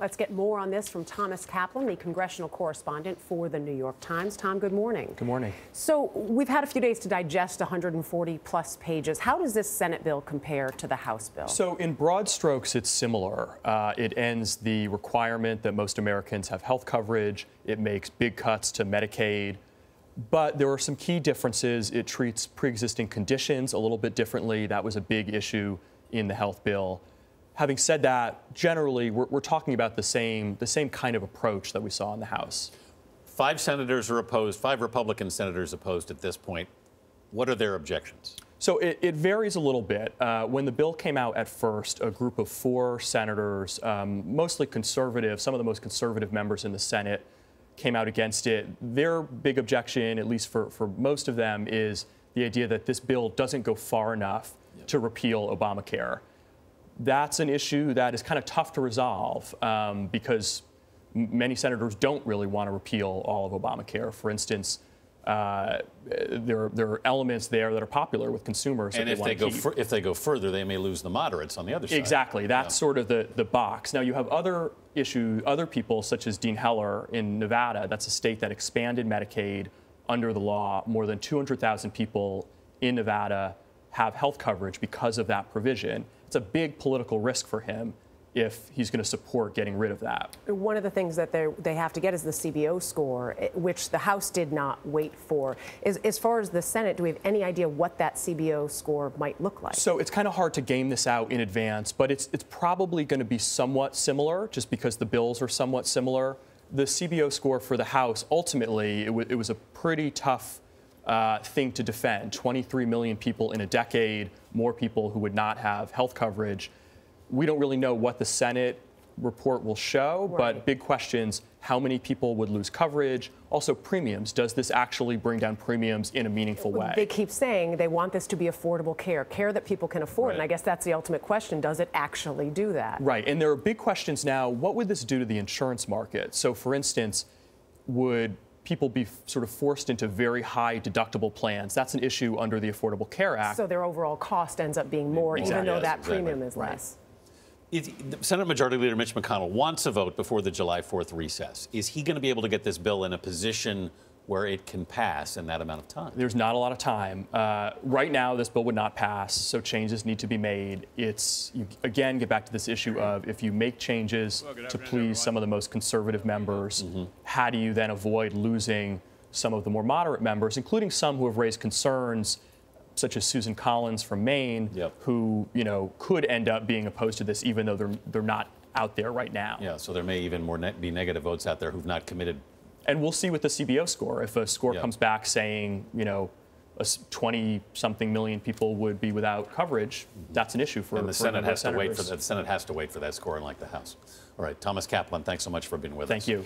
Let's get more on this from Thomas Kaplan, the congressional correspondent for the New York Times. Tom, good morning. Good morning. So we've had a few days to digest 140 plus pages. How does this Senate bill compare to the House bill? So in broad strokes, it's similar. It ends the requirement that most Americans have health coverage. It makes big cuts to Medicaid. But there are some key differences. It treats pre-existing conditions a little bit differently. That was a big issue in the health bill. Having said that, generally, we're talking about the same kind of approach that we saw in the House. 5 senators are opposed, 5 Republican senators opposed at this point. What are their objections? So it varies a little bit. When the bill came out at first, a group of 4 senators, mostly conservative, some of the most conservative members in the Senate, came out against it. Their big objection, at least for most of them, is the idea that this bill doesn't go far enough to repeal Obamacare. That's an issue that is kind of tough to resolve because many senators don't really want to repeal all of Obamacare. For instance, there are elements there that are popular with consumers. And if they go further, they may lose the moderates on the other side. Exactly. That's sort of the box. Now, you have other people, such as Dean Heller in Nevada. That's a state that expanded Medicaid under the law. More than 200,000 people in Nevada have health coverage because of that provision. It's a big political risk for him if he's going to support getting rid of that. One of the things that they have to get is the CBO score, which the House did not wait for. As far as the Senate, do we have any idea what that CBO score might look like? So it's kind of hard to game this out in advance, but it's probably going to be somewhat similar just because the bills are somewhat similar. The CBO score for the House, ultimately, it was a pretty tough thing to defend. 23 million people in a decade, more people who would not have health coverage. We don't really know what the Senate report will show, right. But big questions: how many people would lose coverage? Also, premiums. Does this actually bring down premiums in a meaningful way? They keep saying they want this to be affordable care that people can afford. Right. And I guess that's the ultimate question. Does it actually do that? Right. And there are big questions now. What would this do to the insurance market? So, for instance, would people be sort of forced into very high deductible plans? That's an issue under the Affordable Care Act. So their overall cost ends up being more, even though that premium is less. Senate Majority Leader Mitch McConnell wants a vote before the July 4th recess. Is he going to be able to get this bill in a position where it can pass in that amount of time? There's not a lot of time. Right now, this bill would not pass, so changes need to be made. You again get back to this issue of if you make changes to please some of the most conservative members, how do you then avoid losing some of the more moderate members, including some who have raised concerns, such as Susan Collins from Maine, who could end up being opposed to this, even though they're not out there right now. Yeah, so there may even be negative votes out there who've not committed. And we'll see with the CBO score. If a score comes back saying, 20-something million people would be without coverage, that's an issue for. And the Senate has to wait for that. The Senate has to wait for that score, unlike the House. All right, Thomas Kaplan, thanks so much for being with us. Thank you.